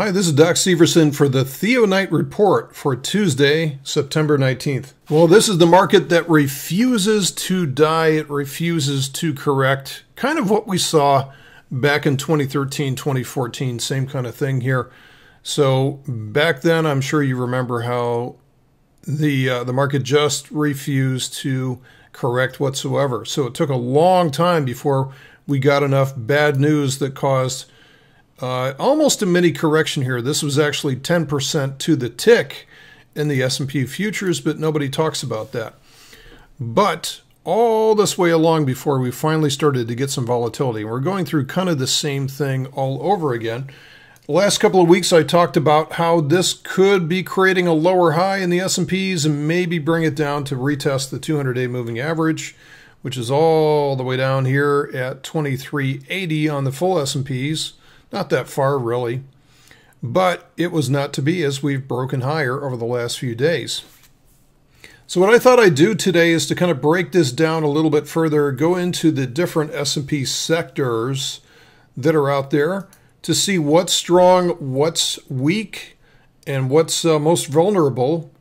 Hi, this is Doc Severson for the Theo Night Report for Tuesday, September 19th. Well, this is the market that refuses to die. It refuses to correct. Kind of what we saw back in 2013, 2014, same kind of thing here. So back then, I'm sure you remember how the market just refused to correct whatsoever. So it took a long time before we got enough bad news that caused almost a mini correction here. This was actually 10% to the tick in the S&P futures, but nobody talks about that. But all this way along before we finally started to get some volatility. We're going through kind of the same thing all over again. The last couple of weeks I talked about how this could be creating a lower high in the S&Ps and maybe bring it down to retest the 200-day moving average, which is all the way down here at 2380 on the full S&Ps. Not that far, really. But it was not to be, as we've broken higher over the last few days. So what I thought I'd do today is to kind of break this down a little bit further, go into the different S&P sectors that are out there to see what's strong, what's weak, and what's most vulnerable,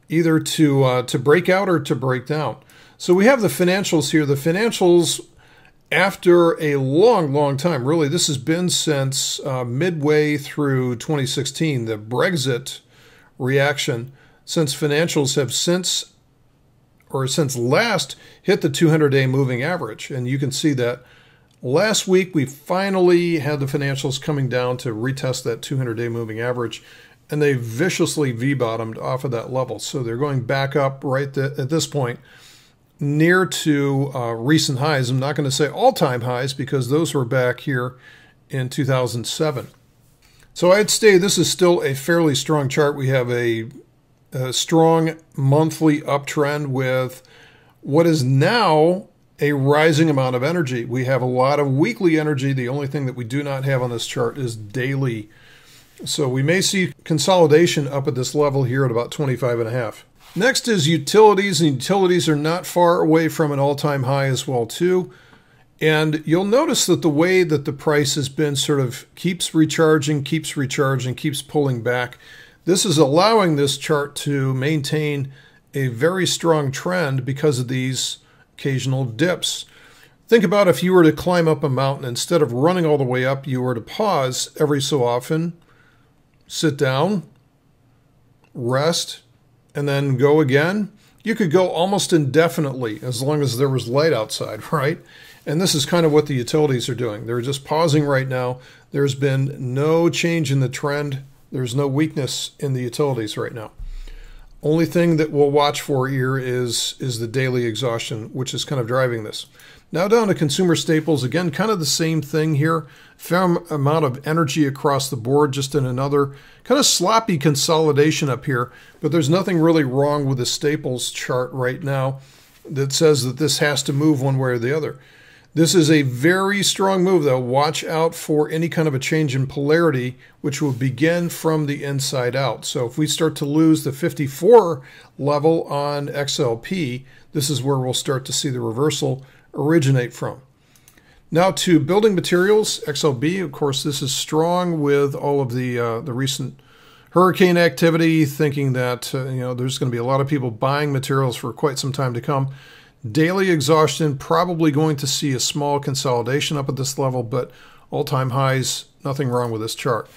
either to break out or to break down. So we have the financials here. The financials, after a long time, really, this has been since midway through 2016, the Brexit reaction, since financials have since last hit the 200-day moving average. And you can see that last week we finally had the financials coming down to retest that 200-day moving average, and they viciously V-bottomed off of that level. So they're going back up right at this point, near to recent highs. I'm not going to say all-time highs because those were back here in 2007. So I'd say this is still a fairly strong chart. We have a strong monthly uptrend with what is now a rising amount of energy. We have a lot of weekly energy. The only thing that we do not have on this chart is daily. So we may see consolidation up at this level here at about 25.5. Next is utilities, and utilities are not far away from an all-time high as well too. And you'll notice that the way that the price has been sort of keeps recharging, keeps pulling back. This is allowing this chart to maintain a very strong trend because of these occasional dips. Think about if you were to climb up a mountain, instead of running all the way up, you were to pause every so often, sit down, rest, and then go again. You could go almost indefinitely as long as there was light outside, right? And this is kind of what the utilities are doing. They're just pausing right now. There's been no change in the trend. There's no weakness in the utilities right now. Only thing that we'll watch for here is the daily exhaustion, which is kind of driving this. Now down to consumer staples. Again, kind of the same thing here. Fair amount of energy across the board, just in another kind of sloppy consolidation up here. But there's nothing really wrong with the staples chart right now that says that this has to move one way or the other. This is a very strong move, though. Watch out for any kind of a change in polarity, which will begin from the inside out. So if we start to lose the 54 level on XLP, this is where we'll start to see the reversal originate from. Now to building materials, XLB, of course, this is strong with all of the recent hurricane activity, thinking that there's going to be a lot of people buying materials for quite some time to come. Daily exhaustion, probably going to see a small consolidation up at this level, but all-time highs, nothing wrong with this chart.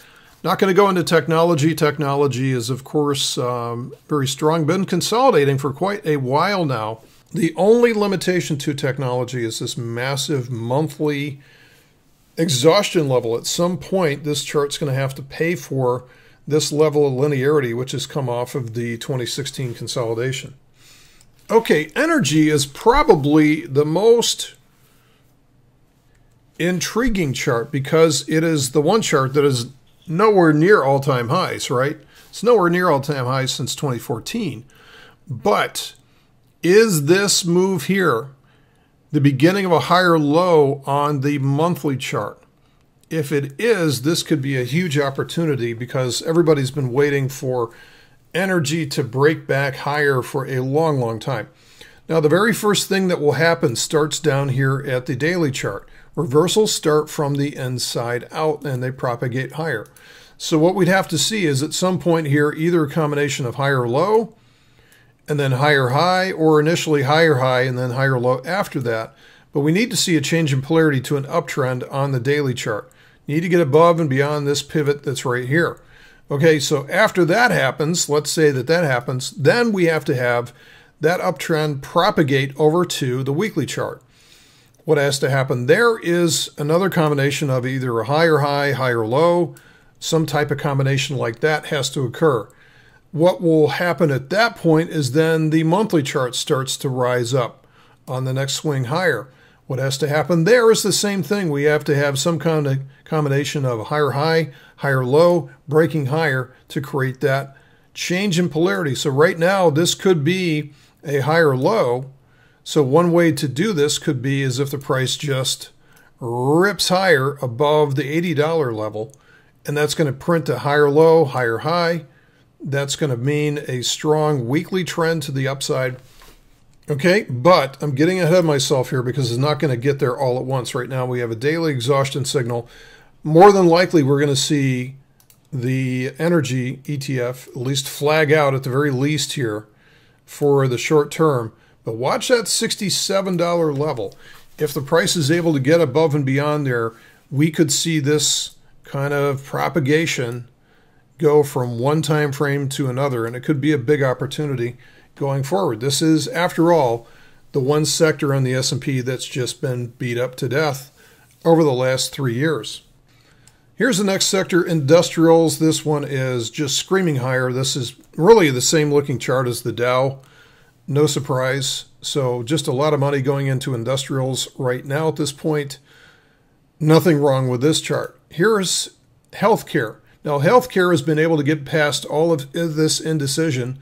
Not going to go into technology. Technology is, of course, very strong, been consolidating for quite a while now. The only limitation to technology is this massive monthly exhaustion level. At some point, this chart's going to have to pay for this level of linearity, which has come off of the 2016 consolidation. Okay, energy is probably the most intriguing chart because it is the one chart that is nowhere near all-time highs, right? It's nowhere near all-time highs since 2014. But is this move here the beginning of a higher low on the monthly chart? If it is, this could be a huge opportunity because everybody's been waiting for energy to break back higher for a long time. Now, the very first thing that will happen starts down here at the daily chart. Reversals start from the inside out and they propagate higher. So what we'd have to see is at some point here, either a combination of higher low and then higher high, or initially higher high and then higher low after that. But we need to see a change in polarity to an uptrend on the daily chart. Need to get above and beyond this pivot that's right here. Okay, so after that happens, let's say that happens, then we have to have that uptrend propagate over to the weekly chart. What has to happen there is another combination of either a higher high, higher low, some type of combination like that has to occur. What will happen at that point is then the monthly chart starts to rise up on the next swing higher. What has to happen there is the same thing. We have to have some kind of combination of higher high, higher low, breaking higher to create that change in polarity. So right now, this could be a higher low. So one way to do this could be as if the price just rips higher above the $80 level, and that's going to print a higher low, higher high. That's going to mean a strong weekly trend to the upside. Okay, but I'm getting ahead of myself here because it's not going to get there all at once. Right now we have a daily exhaustion signal. More than likely we're going to see the energy ETF at least flag out at the very least here for the short term. But watch that $67 level. If the price is able to get above and beyond there, we could see this kind of propagation go from one time frame to another, and it could be a big opportunity going forward. This is, after all, the one sector on the S&P that's just been beat up to death over the last 3 years. Here's the next sector, industrials. This one is just screaming higher. This is really the same looking chart as the Dow. No surprise. So just a lot of money going into industrials right now at this point. Nothing wrong with this chart. Here's healthcare. Now, healthcare has been able to get past all of this indecision,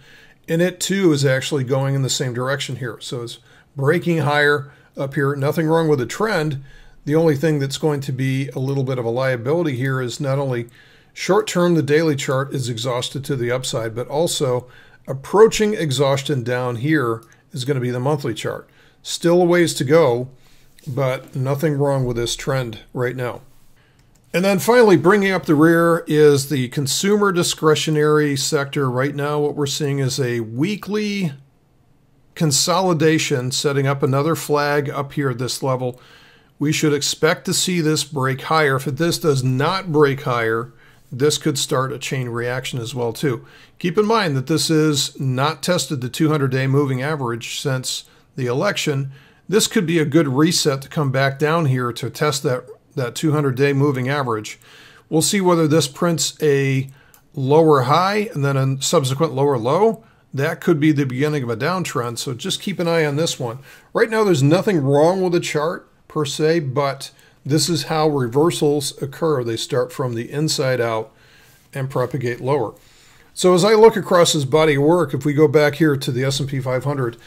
and it too is actually going in the same direction here. So it's breaking higher up here. Nothing wrong with the trend. The only thing that's going to be a little bit of a liability here is not only short term, the daily chart is exhausted to the upside, but also approaching exhaustion down here is going to be the monthly chart. Still a ways to go, but nothing wrong with this trend right now. And then finally, bringing up the rear is the consumer discretionary sector. Right now, what we're seeing is a weekly consolidation, setting up another flag up here at this level. We should expect to see this break higher. If this does not break higher, this could start a chain reaction as well too. Keep in mind that this is not tested the 200-day moving average since the election. This could be a good reset to come back down here to test that 200-day moving average. We'll see whether this prints a lower high and then a subsequent lower low. That could be the beginning of a downtrend, so just keep an eye on this one. Right now, there's nothing wrong with the chart per se, but this is how reversals occur. They start from the inside out and propagate lower. So as I look across this body of work, if we go back here to the S&P 500,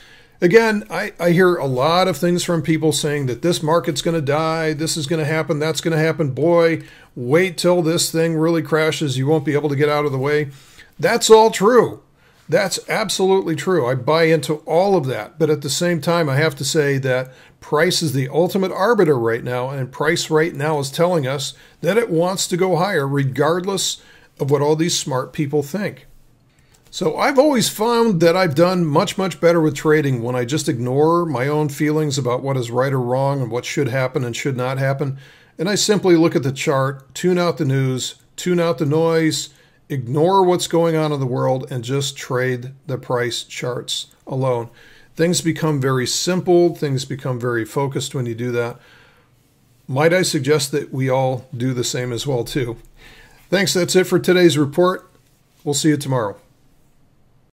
again, I hear a lot of things from people saying that this market's going to die, this is going to happen, that's going to happen. Boy, wait till this thing really crashes. You won't be able to get out of the way. That's all true. That's absolutely true. I buy into all of that. But at the same time, I have to say that price is the ultimate arbiter right now, and price right now is telling us that it wants to go higher regardless of what all these smart people think. So I've always found that I've done much, much better with trading when I just ignore my own feelings about what is right or wrong and what should happen and should not happen. And I simply look at the chart, tune out the news, tune out the noise, ignore what's going on in the world, and just trade the price charts alone. Things become very simple. Things become very focused when you do that. Might I suggest that we all do the same as well too? Thanks. That's it for today's report. We'll see you tomorrow.